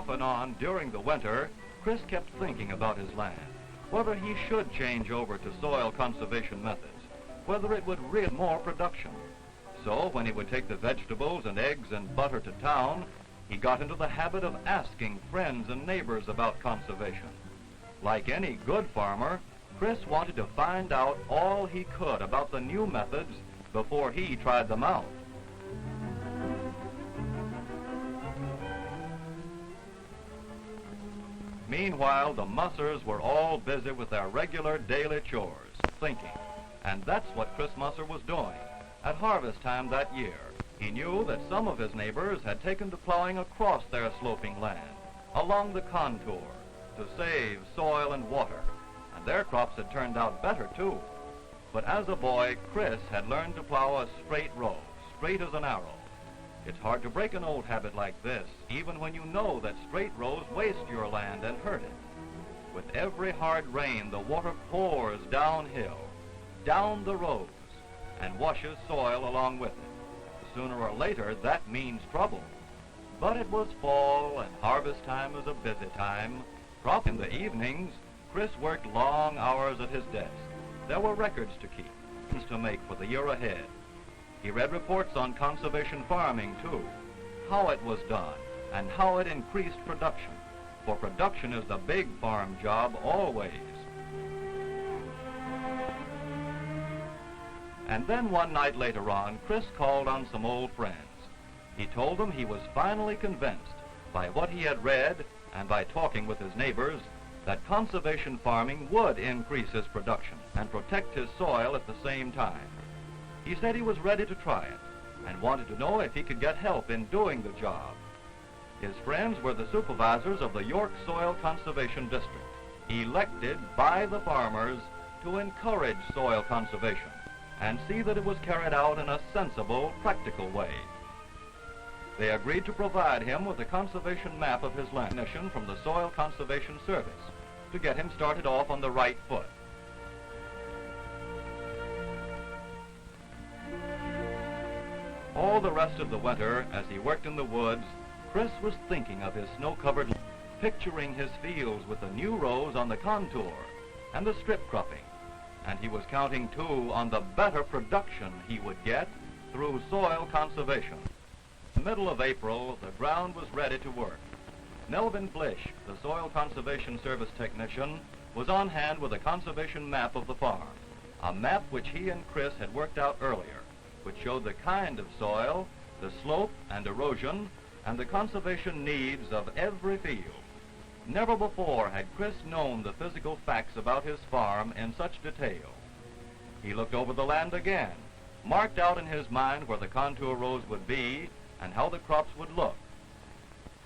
off and on during the winter, Chris kept thinking about his land, whether he should change over to soil conservation methods, whether it would yield more production. So when he would take the vegetables and eggs and butter to town, he got into the habit of asking friends and neighbors about conservation. Like any good farmer, Chris wanted to find out all he could about the new methods before he tried them out. Meanwhile, the Mussers were all busy with their regular daily chores, thinking. And that's what Chris Musser was doing. At harvest time that year, he knew that some of his neighbors had taken to plowing across their sloping land, along the contour, to save soil and water, and their crops had turned out better too. But as a boy, Chris had learned to plow a straight row, straight as an arrow. It's hard to break an old habit like this, even when you know that straight rows waste your land and hurt it. With every hard rain, the water pours downhill, down the rows, and washes soil along with it. Sooner or later, that means trouble. But it was fall, and harvest time was a busy time. In the evenings, Chris worked long hours at his desk. There were records to keep, plans to make for the year ahead. He read reports on conservation farming, too, how it was done and how it increased production. For production is the big farm job always. And then one night later on, Chris called on some old friends. He told them he was finally convinced by what he had read and by talking with his neighbors that conservation farming would increase his production and protect his soil at the same time. He said he was ready to try it and wanted to know if he could get help in doing the job. His friends were the supervisors of the York Soil Conservation District, elected by the farmers to encourage soil conservation and see that it was carried out in a sensible, practical way. They agreed to provide him with a conservation map of his land from the Soil Conservation Service to get him started off on the right foot. All the rest of the winter, as he worked in the woods, Chris was thinking of his snow-covered land, picturing his fields with the new rows on the contour and the strip cropping. And he was counting, too, on the better production he would get through soil conservation. In the middle of April, the ground was ready to work. Melvin Blish, the Soil Conservation Service technician, was on hand with a conservation map of the farm, a map which he and Chris had worked out earlier, which showed the kind of soil, the slope and erosion, and the conservation needs of every field. Never before had Chris known the physical facts about his farm in such detail. He looked over the land again, marked out in his mind where the contour rows would be and how the crops would look.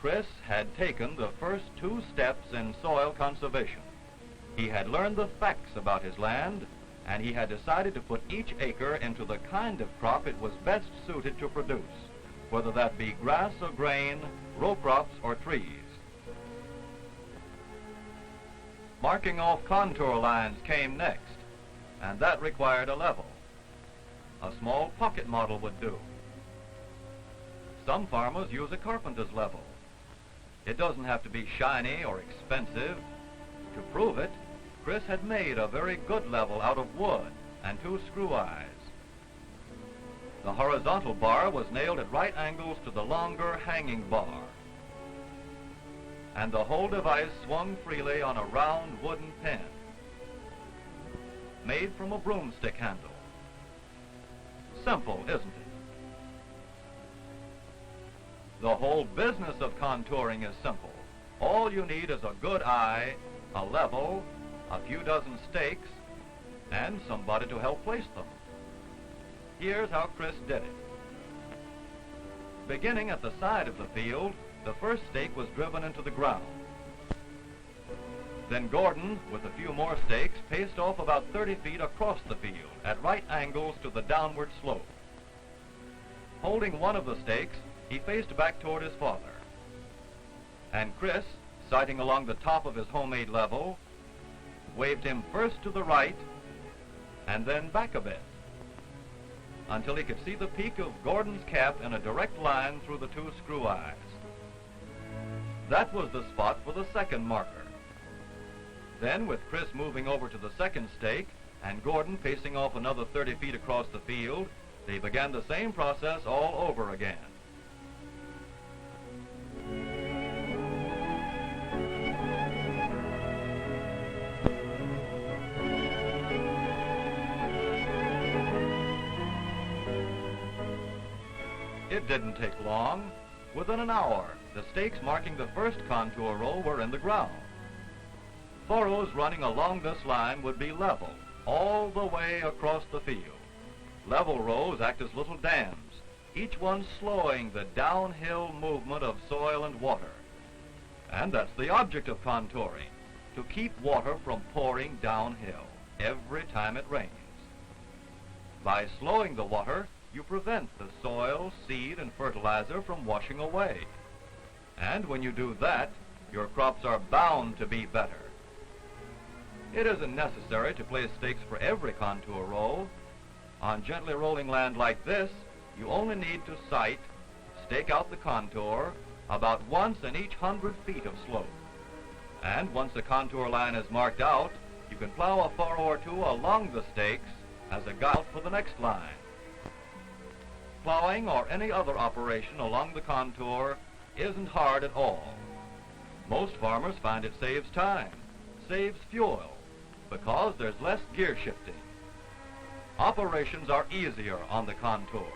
Chris had taken the first 2 steps in soil conservation. He had learned the facts about his land, and he had decided to put each acre into the kind of crop it was best suited to produce, whether that be grass or grain, row crops or trees. Marking off contour lines came next, and that required a level. A small pocket model would do. Some farmers use a carpenter's level. It doesn't have to be shiny or expensive. To prove it, Chris had made a very good level out of wood and 2 screw eyes. The horizontal bar was nailed at right angles to the longer hanging bar, and the whole device swung freely on a round wooden pin made from a broomstick handle. Simple, isn't it? The whole business of contouring is simple. All you need is a good eye, a level, a few dozen stakes, and somebody to help place them. Here's how Chris did it. Beginning at the side of the field, the first stake was driven into the ground. Then Gordon, with a few more stakes, paced off about 30 feet across the field at right angles to the downward slope. Holding one of the stakes, he faced back toward his father. And Chris, sighting along the top of his homemade level, waved him first to the right and then back a bit until he could see the peak of Gordon's cap in a direct line through the 2 screw eyes. That was the spot for the second marker. Then, with Chris moving over to the second stake and Gordon pacing off another 30 feet across the field, they began the same process all over again. It didn't take long. Within an hour, the stakes marking the first contour row were in the ground. Furrows running along this line would be level all the way across the field. Level rows act as little dams, each one slowing the downhill movement of soil and water. And that's the object of contouring, to keep water from pouring downhill every time it rains. By slowing the water, you prevent the soil, seed, and fertilizer from washing away. And when you do that, your crops are bound to be better. It isn't necessary to place stakes for every contour row. On gently rolling land like this, you only need to stake out the contour about once in each 100 feet of slope. And once the contour line is marked out, you can plow a furrow or two along the stakes as a guide for the next line. Plowing or any other operation along the contour isn't hard at all. Most farmers find it saves time, saves fuel, because there's less gear shifting. Operations are easier on the contour.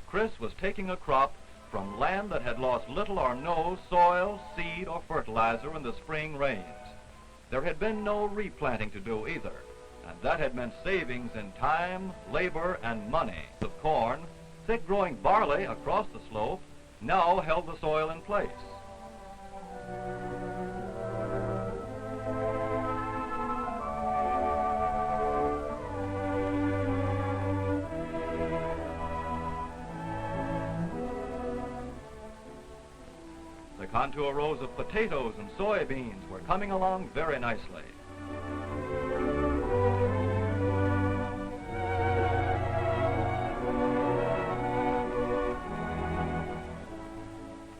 Chris was taking a crop from land that had lost little or no soil, seed, or fertilizer in the spring rains. There had been no replanting to do either, and that had meant savings in time, labor, and money. The corn, thick-growing barley across the slope, now held the soil in place. The contour rows of potatoes and soybeans were coming along very nicely.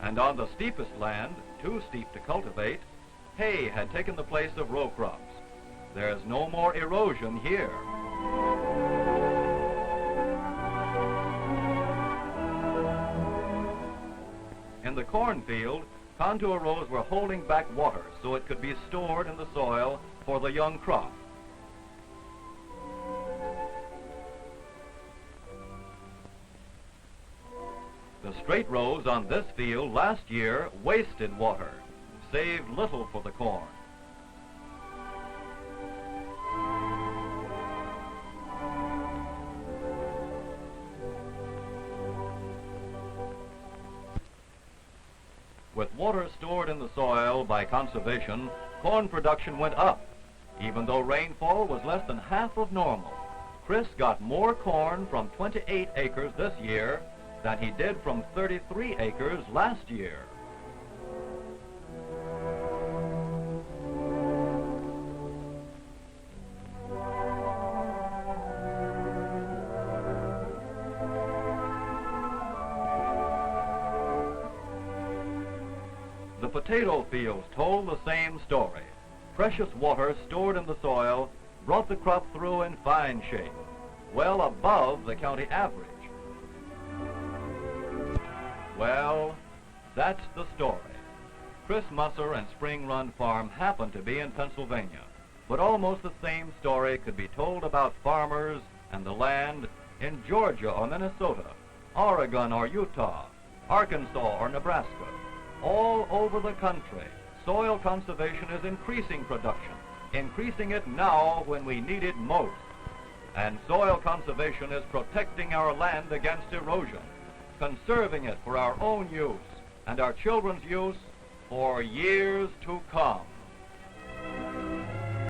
And on the steepest land, too steep to cultivate, hay had taken the place of row crops. There's no more erosion here. In the cornfield, contour rows were holding back water so it could be stored in the soil for the young crop. The straight rows on this field last year wasted water, saved little for the corn. With water stored in the soil by conservation, corn production went up. Even though rainfall was less than half of normal, Chris got more corn from 28 acres this year than he did from 33 acres last year. The potato fields told the same story. Precious water stored in the soil brought the crop through in fine shape, well above the county average. Well, that's the story. Chris Musser and Spring Run Farm happen to be in Pennsylvania, but almost the same story could be told about farmers and the land in Georgia or Minnesota, Oregon or Utah, Arkansas or Nebraska. All over the country, soil conservation is increasing production, increasing it now when we need it most. And soil conservation is protecting our land against erosion, conserving it for our own use and our children's use for years to come.